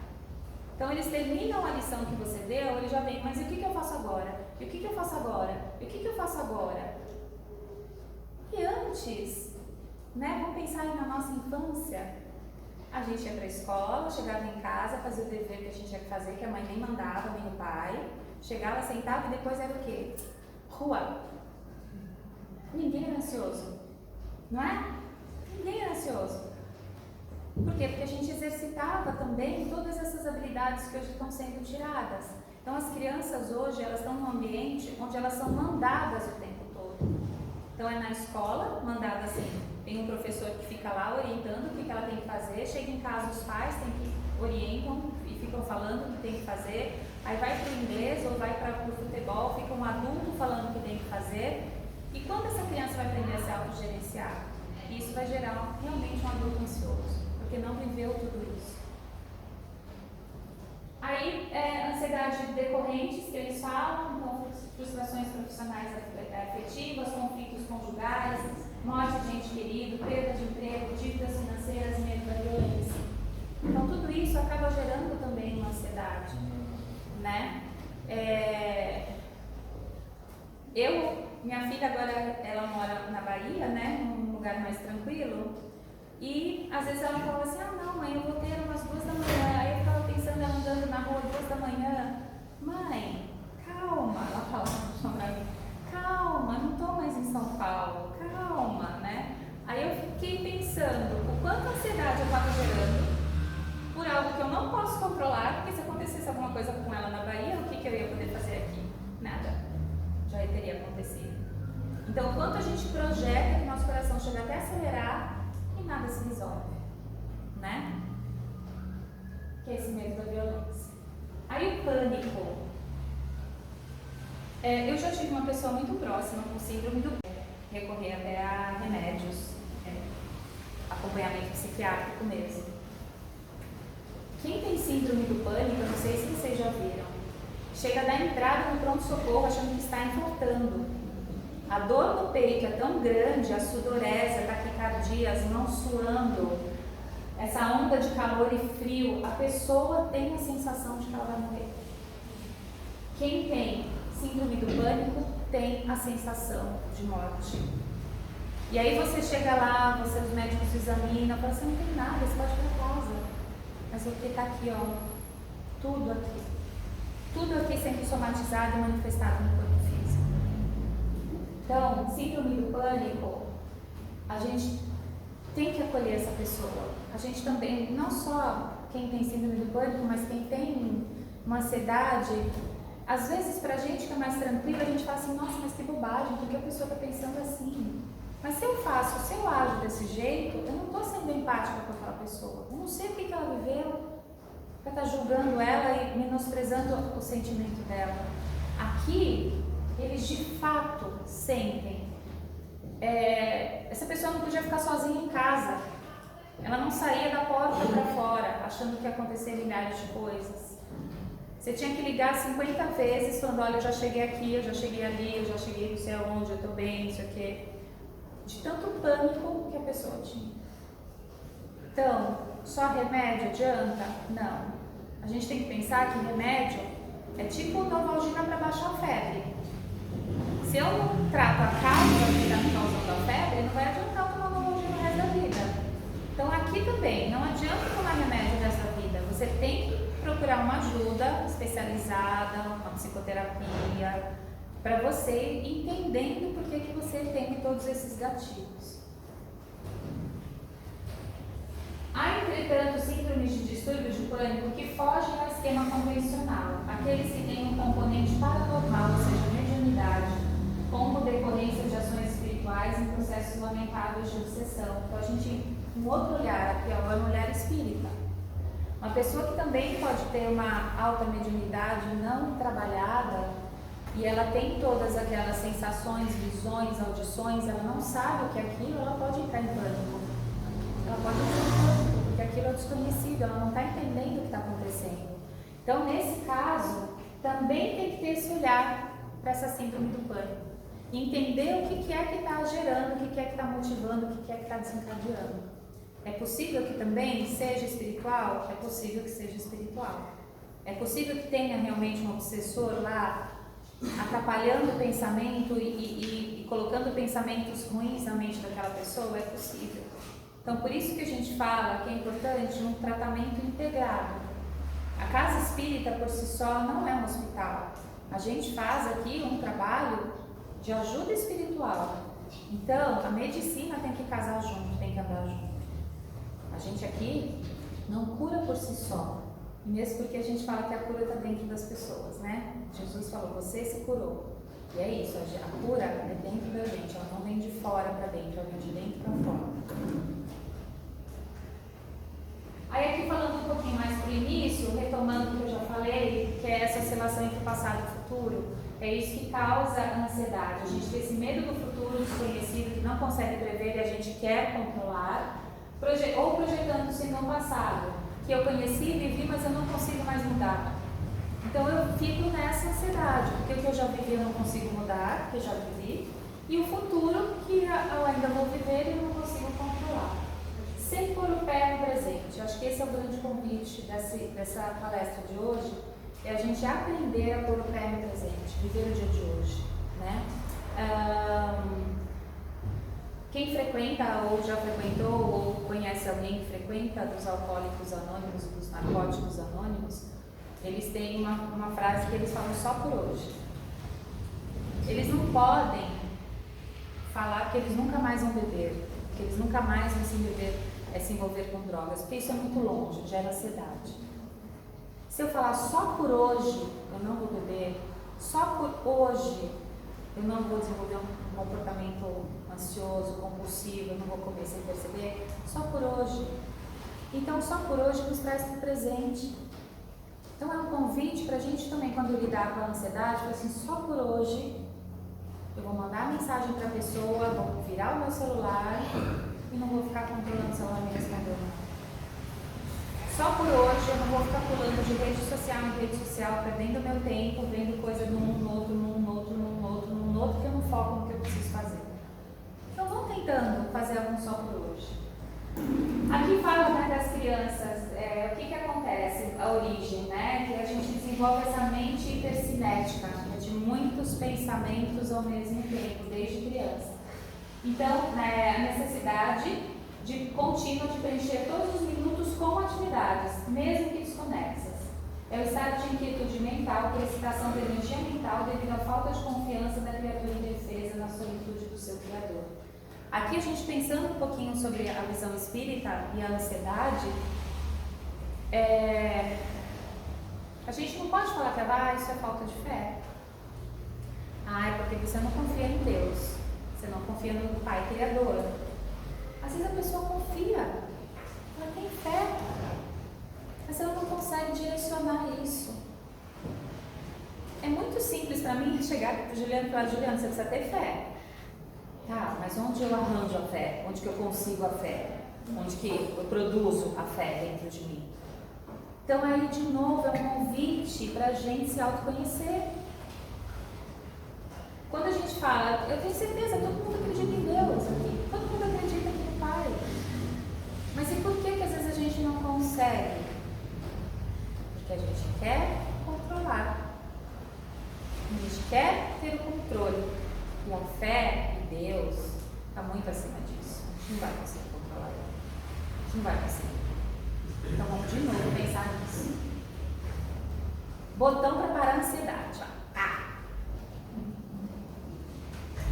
Então eles terminam a lição que você deu, eles já vêm, mas e o que eu faço agora? E o que eu faço agora? E o que eu faço agora? E antes, né, vamos pensar aí na nossa infância. A gente ia para a escola, chegava em casa, fazia o dever que a gente tinha que fazer, que a mãe nem mandava, nem o pai. Chegava, sentava e depois era o quê? Rua. Ninguém era ansioso, não é? Ninguém era ansioso. Por quê? Porque a gente exercitava também todas essas habilidades que hoje estão sendo tiradas. Então as crianças hoje, elas estão num ambiente onde elas são mandadas o tempo todo. Então é na escola, mandada assim, tem um professor que fica lá orientando o que ela tem que fazer, chega em casa os pais orientam e ficam falando o que tem que fazer, aí vai para o inglês ou vai para o futebol, fica um adulto falando o que tem que fazer, e quando essa criança vai aprender a se autogerenciar? Isso vai gerar realmente um adulto ansioso, porque não viveu tudo isso. Aí, ansiedade decorrentes que eles falam, então, frustrações profissionais afetivas, conflitos conjugais, morte de ente querido, perda de emprego, dívidas financeiras, medo da violência. Então, tudo isso acaba gerando também uma ansiedade, né? Minha filha agora, ela mora na Bahia, né, num lugar mais tranquilo, e às vezes ela fala assim, não mãe, eu vou ter umas 2 da manhã, aí eu ficava pensando, ela andando na rua 2 da manhã, mãe, calma, ela fala pra mim, calma, não estou mais em São Paulo, calma, né? Aí eu fiquei pensando o quanto ansiedade eu estava gerando por algo que eu não posso controlar, porque se acontecesse alguma coisa com ela na Bahia, o que eu ia poder fazer aqui? Nada, já teria acontecido. Então, o quanto a gente projeta que nosso coração chega até a acelerar e nada se resolve, né? Que é esse medo da violência. Aí o pânico. Eu já tive uma pessoa muito próxima com síndrome do pânico, recorrer até a remédios, acompanhamento psiquiátrico mesmo. Quem tem síndrome do pânico, eu não sei se vocês já viram, chega a dar entrada no pronto-socorro achando que está infartando. A dor no peito é tão grande, a sudorese, a taquicardia, as mãos suando, essa onda de calor e frio, a pessoa tem a sensação de que ela vai morrer. Quem tem síndrome do pânico tem a sensação de morte. E aí você chega lá, os médicos examinam, falam assim, não tem nada, você pode ir para casa. Mas o que está aqui, ó, tudo aqui. Tudo aqui sendo somatizado e manifestado no corpo físico. Então, síndrome do pânico, a gente tem que acolher essa pessoa. A gente também, não só quem tem síndrome do pânico, mas quem tem uma ansiedade, às vezes pra gente que é mais tranquila, a gente fala assim, nossa, mas que bobagem, porque a pessoa está pensando assim. Mas se eu ajo desse jeito, eu não estou sendo empática com aquela pessoa. Eu não sei o que ela viveu, para estar julgando ela e menosprezando o sentimento dela. Aqui, eles de fato sentem. Essa pessoa não podia ficar sozinha em casa. Ela não saía da porta para fora, achando que ia acontecer milhares de coisas. Você tinha que ligar 50 vezes, falando, olha, eu já cheguei aqui, eu já cheguei ali, eu já cheguei não sei aonde, eu estou bem, não sei o quê. De tanto pânico que a pessoa tinha. Então, só remédio adianta? Não. A gente tem que pensar que remédio é tipo Novalgina para baixar a febre. Se eu não trato a causa que está me causando a febre, não vai adiantar tomar Novalgina o resto da vida. Então aqui também, não adianta tomar remédio o resto da vida. Você tem que procurar uma ajuda especializada, uma psicoterapia, para você ir entendendo por que você tem todos esses gatilhos. Há, entretanto, síndromes de distúrbio de pânico que fogem ao esquema convencional, aqueles que têm um componente paranormal, ou seja, mediunidade, como decorrência de ações espirituais em processos lamentáveis de obsessão. Então a gente, um outro olhar aqui, é um olhar espírita. Uma pessoa que também pode ter uma alta mediunidade não trabalhada, e ela tem todas aquelas sensações, visões, audições, ela não sabe o que é aquilo, ela pode entrar em pânico. Ela pode entrar em pânico, porque aquilo é desconhecido, ela não está entendendo o que está acontecendo. Então, nesse caso, também tem que ter esse olhar para essa síndrome do pânico. Entender o que é que está gerando, o que é que está motivando, o que é que está desencadeando. É possível que também seja espiritual? É possível que seja espiritual. É possível que tenha realmente um obsessor lá atrapalhando o pensamento e colocando pensamentos ruins na mente daquela pessoa? É possível. Então, por isso que a gente fala que é importante um tratamento integrado. A casa espírita por si só não é um hospital. A gente faz aqui um trabalho de ajuda espiritual. Então, a medicina tem que casar junto, tem que andar junto. A gente aqui não cura por si só. Mesmo porque a gente fala que a cura está dentro das pessoas, né? Jesus falou, você se curou. E é isso, a cura é dentro da gente, ela não vem de fora para dentro, ela vem de dentro para fora. Aí aqui falando um pouquinho mais para o início, retomando o que eu já falei, que é essa oscilação entre o passado e o futuro, é isso que causa a ansiedade. A gente tem esse medo do futuro desconhecido, que não consegue prever e a gente quer controlar, ou projetando-se no passado, que eu conheci e vivi, mas eu não consigo mais mudar. Então eu fico nessa ansiedade, porque o que eu já vivi eu não consigo mudar, porque eu já vivi, e o futuro que eu ainda vou viver e eu não consigo controlar. Sempre pôr o pé no presente. Eu acho que esse é o grande convite dessa palestra de hoje, é a gente aprender a pôr o pé no presente, viver o dia de hoje, né? Quem frequenta ou já frequentou ou conhece alguém que frequenta dos alcoólicos anônimos e dos narcóticos anônimos, eles têm uma frase que eles falam só por hoje. Eles não podem falar que eles nunca mais vão beber, que eles nunca mais vão se envolver com drogas, porque isso é muito longe, gera ansiedade. Se eu falar só por hoje eu não vou beber, só por hoje eu não vou desenvolver um comportamento ansioso, compulsivo, eu não vou comer sem perceber, só por hoje. Então, só por hoje nos traz para o presente. Então, é um convite para a gente também, quando lidar com a ansiedade, assim, só por hoje eu vou mandar mensagem para a pessoa, vou virar o meu celular e não vou ficar controlando se ela me respondeu. Só por hoje eu não vou ficar pulando de rede social em rede social, perdendo meu tempo, vendo coisa num outro, que eu não foco no que eu preciso fazer. Então vão tentando fazer algum só por hoje. Aqui fala, né, das crianças, o que acontece, a origem, né, que a gente desenvolve essa mente hipercinética, de muitos pensamentos ao mesmo tempo, desde criança. Então, né, a necessidade contínua de preencher todos os minutos com atividades, mesmo que desconexas. É o estado de inquietude mental, que é a excitação da energia mental devido à falta de confiança da criatura indefesa na solitude do seu Criador. Aqui a gente pensando um pouquinho sobre a visão espírita e a ansiedade, a gente não pode falar que isso é falta de fé. É porque você não confia em Deus, você não confia no Pai Criador. Às vezes a pessoa confia, ela tem fé, mas ela não consegue direcionar isso. É muito simples para mim chegar para o Juliano e falar, Juliano, você precisa ter fé. Tá, mas onde eu arranjo a fé? Onde que eu consigo a fé? Onde que eu produzo a fé dentro de mim? Então aí de novo é um convite para a gente se autoconhecer. Quando a gente fala, eu tenho certeza, todo mundo acredita em Deus aqui, todo mundo acredita no Pai. Mas e por que às vezes a gente não consegue? Porque a controle. E a fé em Deus está muito acima disso. A gente não vai conseguir controlar ela. A gente não vai conseguir. Então vamos de novo pensar nisso. Botão para parar a ansiedade.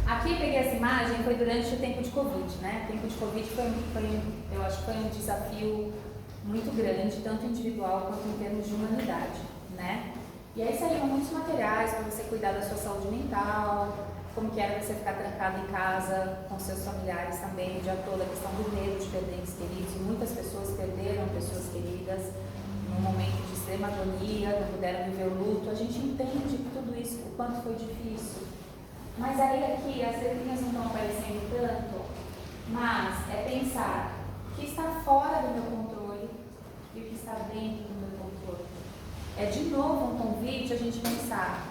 Aqui peguei essa imagem, foi durante o tempo de Covid, né? O tempo de Covid eu acho que foi um desafio muito grande, tanto individual quanto em termos de humanidade, né? E aí saíram muitos materiais para você cuidar da sua saúde mental, como que era você ficar trancado em casa com seus familiares também, o dia todo, a questão do medo de perder entes queridos. Muitas pessoas perderam pessoas queridas num momento de extrema agonia, não puderam viver o luto. A gente entende tudo isso, o quanto foi difícil. Mas aí aqui as letrinhas não estão aparecendo tanto, mas é pensar o que está fora do meu controle e o que está dentro do meu controle. É de novo um convite a gente pensar,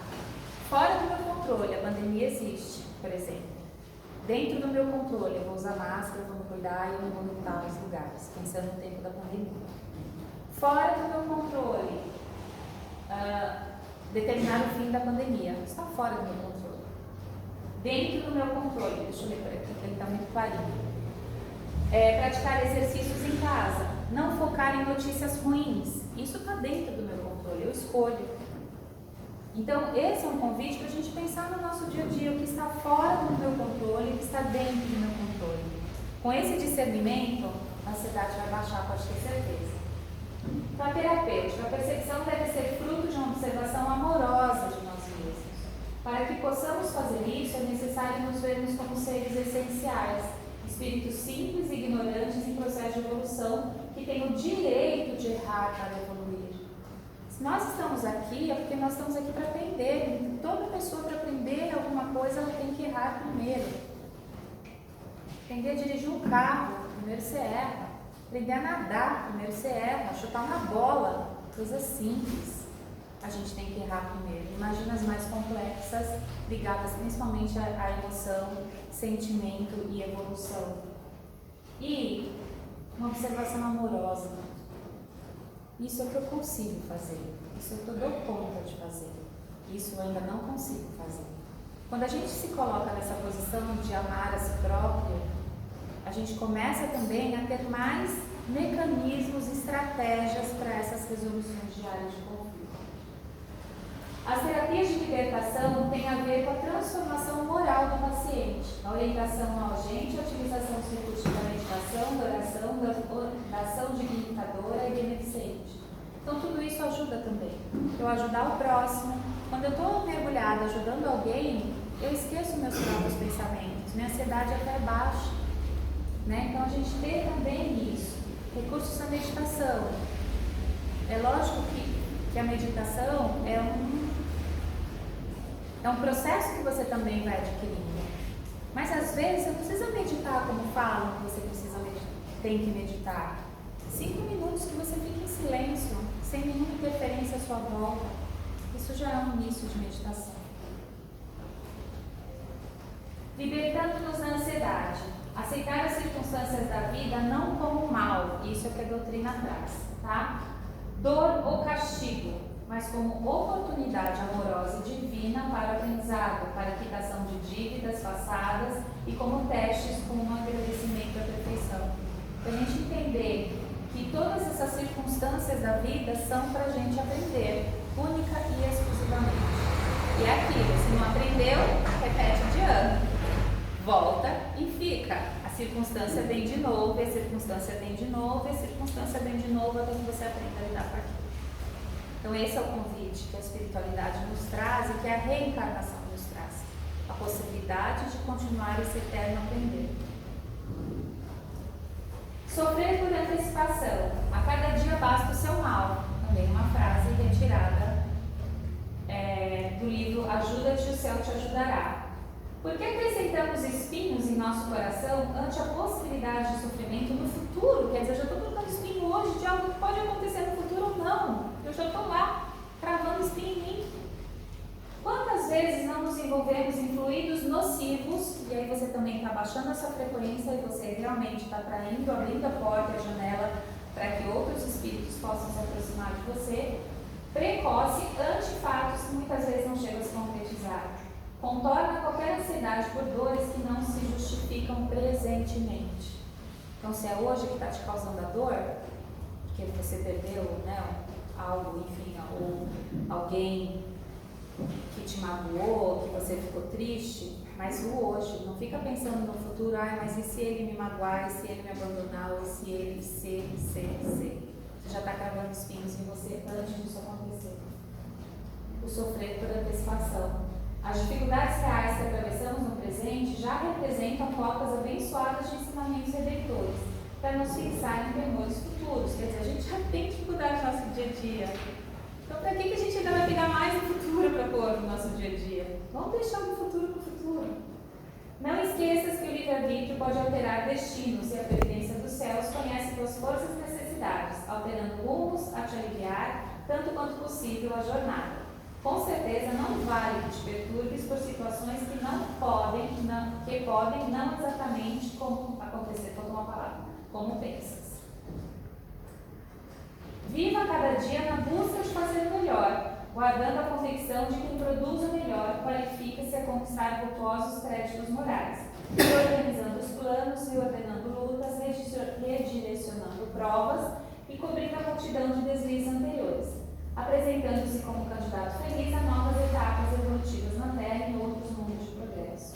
fora do meu controle, a pandemia existe, por exemplo. Dentro do meu controle, eu vou usar máscara, eu vou me cuidar e eu não vou lutar nos lugares, pensando no tempo da pandemia. Fora do meu controle, determinar o fim da pandemia, está fora do meu controle. Dentro do meu controle, deixa eu ler por aqui, ele está muito clarinho. Praticar exercícios em casa, não focar em notícias ruins, isso está dentro do meu controle, eu escolho. Então, esse é um convite para a gente pensar no nosso dia a dia, o que está fora do meu controle e o que está dentro do meu controle. Com esse discernimento, a ansiedade vai baixar, pode ter certeza. Então, a terapêutica, a percepção deve ser fruto de uma observação amorosa de nós mesmos. Para que possamos fazer isso, é necessário nos vermos como seres essenciais, espíritos simples e ignorantes em processo de evolução, que têm o direito de errar para evoluir. Se nós estamos aqui, é porque nós estamos aqui para aprender. Toda pessoa, para aprender alguma coisa, ela tem que errar primeiro. Aprender a dirigir um carro, primeiro você erra. Aprender a nadar, primeiro você erra. Chutar uma bola, coisa simples. A gente tem que errar primeiro. Imagina as mais complexas, ligadas principalmente à emoção, sentimento e evolução. E uma observação amorosa. Isso é o que eu consigo fazer. Isso é o que eu dou conta de fazer. Isso eu ainda não consigo fazer. Quando a gente se coloca nessa posição de amar a si próprio, a gente começa também a ter mais mecanismos, estratégias para essas resoluções diárias de conflito. As terapias de libertação têm a ver com a transformação moral do paciente, a orientação ao agente, a utilização dos recursos da meditação, da oração, da ação dignificadora e beneficente. Então, tudo isso ajuda também. Eu ajudar o próximo. Quando eu estou mergulhada ajudando alguém, eu esqueço meus próprios pensamentos, minha ansiedade até baixa. Né? Então, a gente tem também isso. Recursos da meditação. É lógico que a meditação é um processo que você também vai adquirindo. Mas às vezes você não precisa meditar como falam que você tem que meditar. 5 minutos que você fica em silêncio, sem nenhuma interferência à sua volta. Isso já é um início de meditação. Libertando-nos da ansiedade. Aceitar as circunstâncias da vida não como mal. Isso é o que a doutrina traz, tá? Dor ou castigo, mas como oportunidade amorosa e divina para aprendizado, para quitação de dívidas passadas e como testes com um agradecimento à perfeição. Para a gente entender que todas essas circunstâncias da vida são para a gente aprender, única e exclusivamente. E é aquilo, se não aprendeu, repete de ano, volta e fica. A circunstância vem de novo, e a circunstância vem de novo, e a circunstância vem de novo, até que você aprenda a lidar com aquilo. Então esse é o convite que a espiritualidade nos traz e que a reencarnação nos traz. A possibilidade de continuar esse eterno aprender. Sofrer por antecipação. A cada dia basta o seu mal. Também uma frase retirada do livro Ajuda-te, o céu te ajudará. Por que acrescentamos espinhos em nosso coração ante a possibilidade de sofrimento no futuro? Quer dizer, eu já estou colocando espinho hoje de algo que pode acontecer no futuro ou não. Eu já estou lá, cravando espinho em mim. Quantas vezes não nos envolvemos em fluidos nocivos, e aí você também está baixando essa frequência e você realmente está atraindo, abrindo a porta e a janela para que outros espíritos possam se aproximar de você, precoce ante fatos que muitas vezes não chegam a se concretizar. contorna qualquer ansiedade por dores que não se justificam presentemente. Então, se é hoje que está te causando a dor, porque você perdeu, né, algo, enfim, ou alguém que te magoou, que você ficou triste, mas o hoje, não fica pensando no futuro, mas e se ele me magoar, e se ele me abandonar, ou se ele, se. Você já está cravando os pinos em você antes disso acontecer. O sofrer por antecipação. As dificuldades reais que atravessamos no presente já representam rotas abençoadas de ensinamentos redentores, para nos fixar em temores futuros. Quer dizer, a gente já tem dificuldade no nosso dia a dia. Então, para que a gente ainda vai pegar mais no futuro para pôr no nosso dia a dia? Vamos deixar o futuro no futuro. Não esqueças que o livre-arbítrio pode alterar destinos e a previdência dos céus conhece tuas forças e necessidades, alterando rumos a te aliviar, tanto quanto possível, a jornada. Com certeza não vale que te perturbes por situações que podem não exatamente como acontecer, faltou uma palavra, como pensas. Viva cada dia na busca de fazer o melhor, guardando a convicção de que quem produz o melhor qualifica-se a conquistar virtuosos créditos morais, reorganizando os planos, reordenando lutas, redirecionando provas e cobrindo a multidão de deslizes anteriores, apresentando-se como candidato feliz a novas etapas evolutivas na Terra e outros mundos de progresso.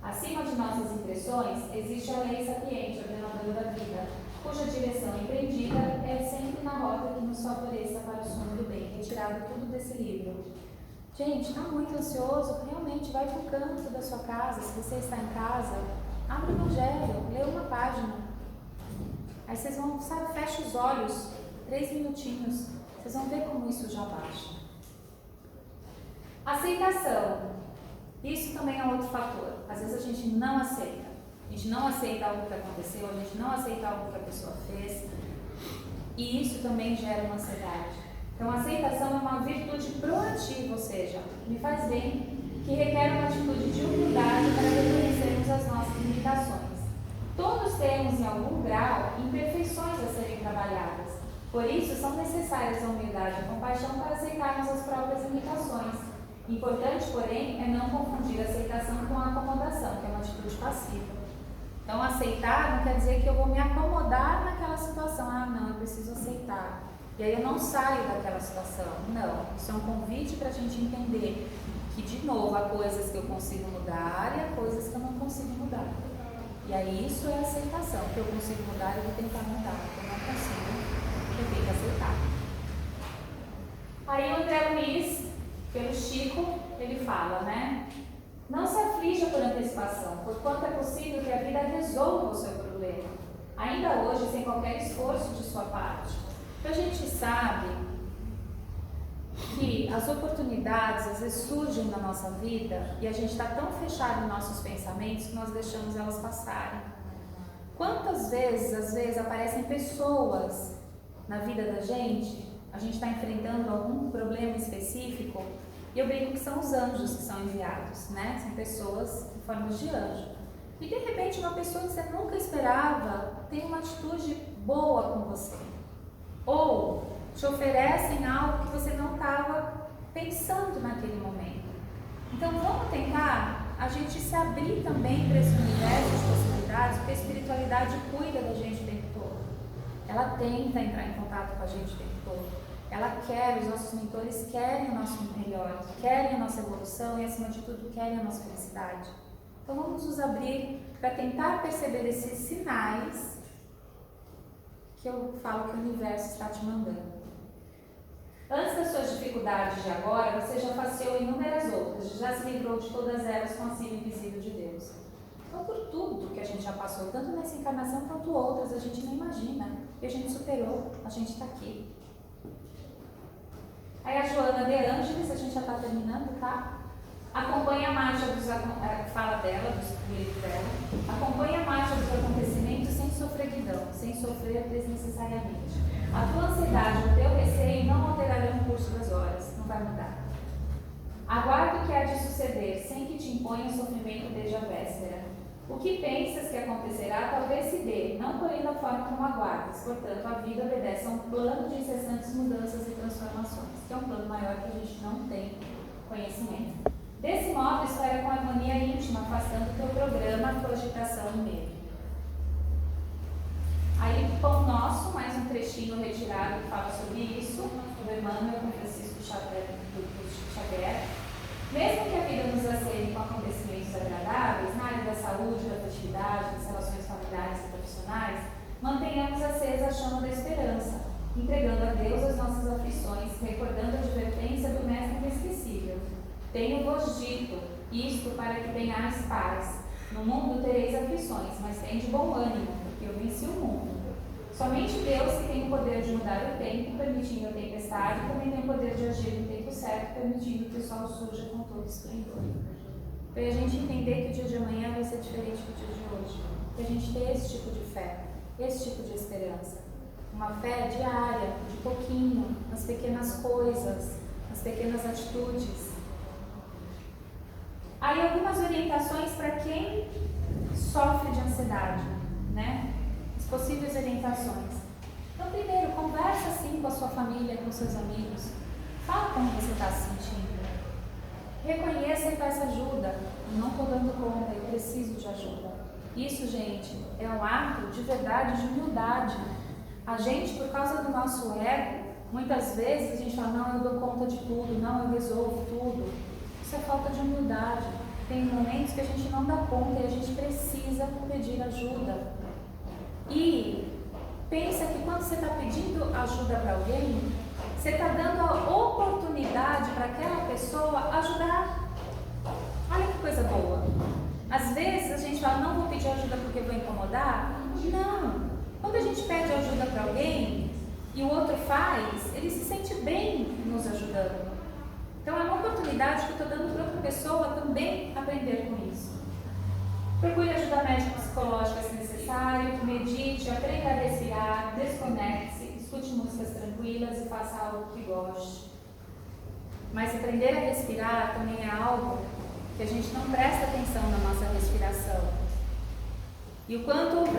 Acima de nossas impressões, existe a lei sapiente, ordenadora da vida, cuja direção empreendida é sempre na rota que nos favoreça para o sono do bem. Retirado tudo desse livro. Gente, está muito ansioso? Realmente vai para o canto da sua casa. Se você está em casa, abre o Evangelho, lê uma página. Aí vocês vão, sabe, fecha os olhos, 3 minutinhos. Vocês vão ver como isso já baixa. Aceitação. Isso também é outro fator. Às vezes a gente não aceita. A gente não aceita algo que aconteceu, a gente não aceita algo que a pessoa fez. E isso também gera uma ansiedade. Então, a aceitação é uma virtude proativa, ou seja, me faz bem, que requer uma atitude de humildade para reconhecermos as nossas limitações. Todos temos, em algum grau, imperfeições a serem trabalhadas. Por isso, são necessárias a humildade e a compaixão para aceitarmos as próprias limitações. Importante, porém, é não confundir a aceitação com a acomodação, que é uma atitude passiva. Então, aceitar não quer dizer que eu vou me acomodar naquela situação. Não, eu preciso aceitar. E aí eu não saio daquela situação. Não, isso é um convite para a gente entender que, de novo, há coisas que eu consigo mudar e há coisas que eu não consigo mudar. E aí isso é aceitação. O que eu consigo mudar, eu vou tentar mudar. O que eu não consigo, eu tenho que aceitar. Aí o André Luiz, pelo Chico, ele fala, né? Não se aflija por antecipação, porquanto é possível que a vida resolva o seu problema, ainda hoje sem qualquer esforço de sua parte. Então a gente sabe que as oportunidades às vezes surgem na nossa vida e a gente está tão fechado em nossos pensamentos que nós deixamos elas passarem. Quantas vezes, às vezes, aparecem pessoas na vida da gente, a gente está enfrentando algum problema específico, e eu brinco que são os anjos que são enviados, né? São pessoas em forma de anjo. E de repente uma pessoa que você nunca esperava tem uma atitude boa com você. Ou te oferecem algo que você não estava pensando naquele momento. Então vamos tentar a gente se abrir também para esse universo de possibilidades, porque a espiritualidade cuida da gente o tempo todo. Ela tenta entrar em contato com a gente o tempo todo. Ela quer, os nossos mentores querem o nosso melhor, querem a nossa evolução e, acima de tudo, querem a nossa felicidade. Então, vamos nos abrir para tentar perceber esses sinais que eu falo que o universo está te mandando. Antes das suas dificuldades de agora, você já passeou inúmeras outras, já se livrou de todas elas com o auxílio invisível de Deus. Então, por tudo que a gente já passou, tanto nessa encarnação quanto outras, a gente não imagina, e a gente superou, a gente está aqui. Aí a Joana de Ângeles, a gente já está terminando, tá? Acompanha a marcha dos fala dela, do livro dela. Acompanha a marcha dos acontecimentos sem sofreguidão, sem sofrer desnecessariamente. A tua ansiedade, o teu receio não alterarão o curso das horas, não vai mudar. Aguarda o que há de suceder, sem que te imponha o sofrimento desde a véspera. O que pensas que acontecerá talvez se dê, não porém da forma como aguardas. Portanto, a vida obedece a um plano de incessantes mudanças e transformações, que é um plano maior que a gente não tem conhecimento. Desse modo, espera com harmonia íntima, afastando o teu programa, a tua agitação nele. Aí, Pão Nosso, mais um trechinho retirado que fala sobre isso, do Emmanuel com Francisco Xavier. Mesmo que a vida nos acene com acontecimentos agradáveis, na área da saúde, da atividade, das relações familiares e profissionais, mantenhamos acesa a chama da esperança, entregando a Deus as nossas aflições, recordando a advertência do Mestre inesquecível. Tenho-vos dito isto para que tenhais paz. No mundo tereis aflições, mas tende bom ânimo, porque eu venci o mundo. Somente Deus, que tem o poder de mudar o tempo, permitindo a tempestade, também tem o poder de agir no tempo certo, permitindo que o sol surja com todo esplendor. Para a gente entender que o dia de amanhã vai ser diferente do dia de hoje. Para a gente ter esse tipo de fé, esse tipo de esperança. Uma fé diária, de pouquinho, nas pequenas coisas, nas pequenas atitudes. Aí algumas orientações para quem sofre de ansiedade, né? As possíveis orientações. Então, primeiro, conversa assim com a sua família, com seus amigos. Fala como você está se sentindo. Reconheça e peça ajuda. Eu não estou dando conta, eu preciso de ajuda. Isso, gente, é um ato de verdade, de humildade. A gente, por causa do nosso ego, muitas vezes a gente fala, não, eu dou conta de tudo, não, eu resolvo tudo. Isso é falta de humildade. Tem momentos que a gente não dá conta e a gente precisa pedir ajuda. E pensa que quando você está pedindo ajuda para alguém, você está dando a oportunidade para aquela pessoa ajudar. Olha que coisa boa. Às vezes a gente fala, não vou pedir ajuda porque vou incomodar. Não. Quando a gente pede ajuda para alguém e o outro faz, ele se sente bem nos ajudando. Então é uma oportunidade que eu estou dando para outra pessoa também aprender com isso. Procure ajuda médica psicológica se necessário, medite, aprenda a respirar, desconecte-se, escute músicas tranquilas e faça algo que goste. Mas aprender a respirar também é algo que a gente não presta atenção na nossa respiração. E o quanto,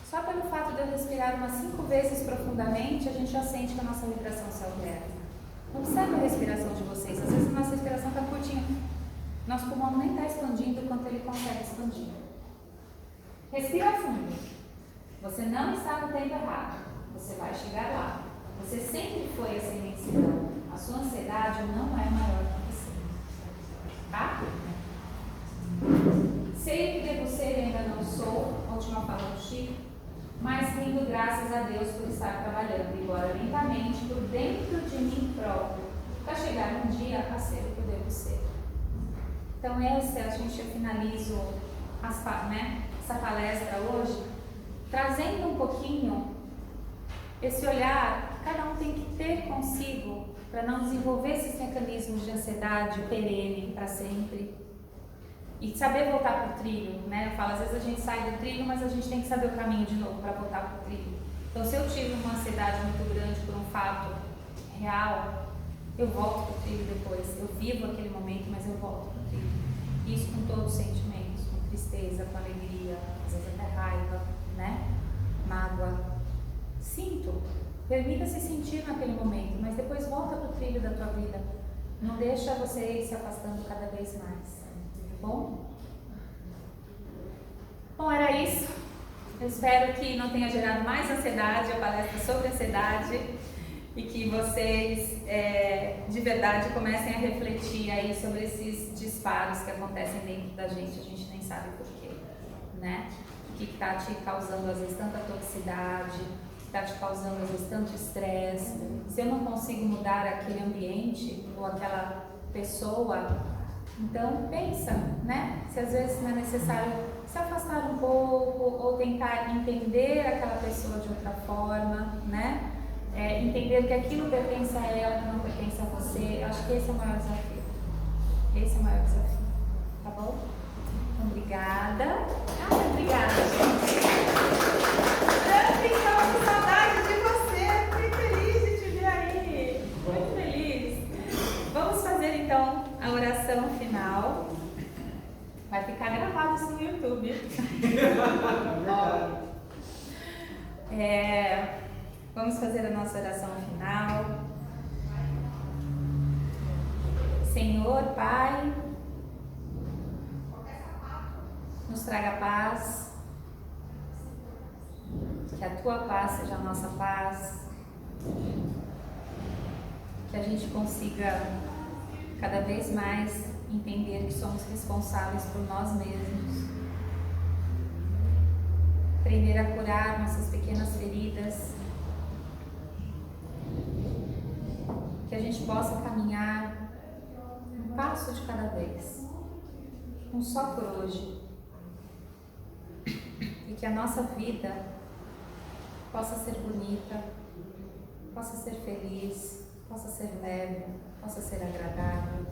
só pelo fato de eu respirar umas 5 vezes profundamente, a gente já sente que a nossa vibração se altera. Observe a respiração de vocês. Às vezes a nossa respiração está curtinha. Nosso pulmão nem está expandindo quanto ele consegue expandir. Respira fundo. Você não está no tempo errado. Você vai chegar lá. Você sempre foi essa imensidão. A sua ansiedade não é maior que você. Tá? Sei que devo ser e ainda não sou. A última fala do Chico. Mas rendo graças a Deus por estar trabalhando, embora lentamente, por dentro de mim próprio, para chegar um dia a ser o que eu devo ser. Então, a gente finaliza essa palestra hoje, trazendo um pouquinho esse olhar que cada um tem que ter consigo para não desenvolver esses mecanismos de ansiedade perene para sempre. E saber voltar para o trilho, né? Eu falo, às vezes a gente sai do trilho, mas a gente tem que saber o caminho de novo para voltar para o trilho. Então, se eu tive uma ansiedade muito grande por um fato real, eu volto para o trilho depois. Eu vivo aquele momento, mas eu volto para o trilho. Isso com todos os sentimentos, com tristeza, com alegria, às vezes até raiva, né? Mágoa. Sinto. Permita-se sentir naquele momento, mas depois volta para o trilho da tua vida. Não deixa você ir se afastando cada vez mais. Bom, era isso. Eu espero que não tenha gerado mais ansiedade a palestra sobre ansiedade e que vocês de verdade comecem a refletir aí sobre esses disparos que acontecem dentro da gente. A gente nem sabe porquê, né? O que está te causando às vezes tanta toxicidade, está te causando às vezes tanto estresse. Se eu não consigo mudar aquele ambiente ou aquela pessoa, então pensa, né? Se às vezes não é necessário se afastar um pouco ou tentar entender aquela pessoa de outra forma, né? Entender que aquilo pertence a ela, que não pertence a você. Acho que esse é o maior desafio. Esse é o maior desafio, tá bom? Obrigada. Obrigada, gente. Eu estava com saudade de você. Fiquei feliz de te ver aí. Muito feliz. Vamos fazer então a oração final. Vai ficar gravado isso no YouTube. Vamos fazer a nossa oração final. Senhor, Pai, nos traga paz, que a Tua paz seja a nossa paz, que a gente consiga cada vez mais entender que somos responsáveis por nós mesmos, aprender a curar nossas pequenas feridas, que a gente possa caminhar um passo de cada vez, um só por hoje, e que a nossa vida possa ser bonita, possa ser feliz, possa ser leve, possa ser agradável,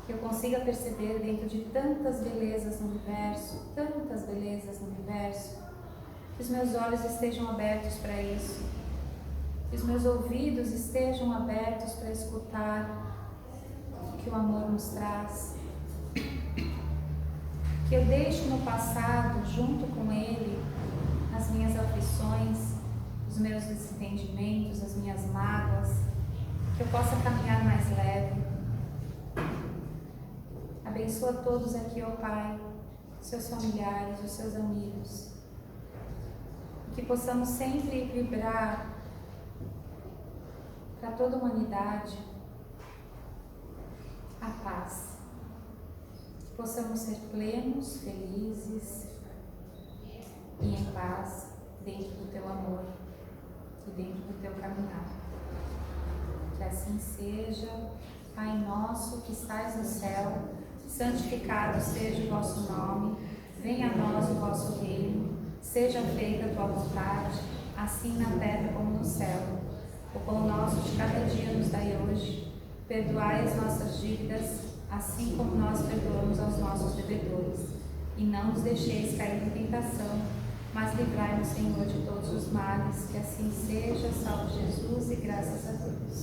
que eu consiga perceber dentro de tantas belezas no universo, que os meus olhos estejam abertos para isso, que os meus ouvidos estejam abertos para escutar o que o amor nos traz, que eu deixe no passado, junto com ele, as minhas aflições, os meus desentendimentos, as minhas mágoas, que eu possa caminhar mais leve. Abençoa todos aqui, ó Pai, seus familiares, os seus amigos, que possamos sempre vibrar para toda a humanidade a paz, que possamos ser plenos, felizes e em paz dentro do Teu amor e dentro do Teu caminhar. Que assim seja. Pai nosso que estais no céu, santificado seja o vosso nome, venha a nós o vosso reino, seja feita a tua vontade, assim na terra como no céu. O pão nosso de cada dia nos dai hoje, perdoai as nossas dívidas, assim como nós perdoamos aos nossos devedores. E não nos deixeis cair em tentação, mas livrai-nos, Senhor, de todos os males, que assim seja, salve Jesus e graças a Deus.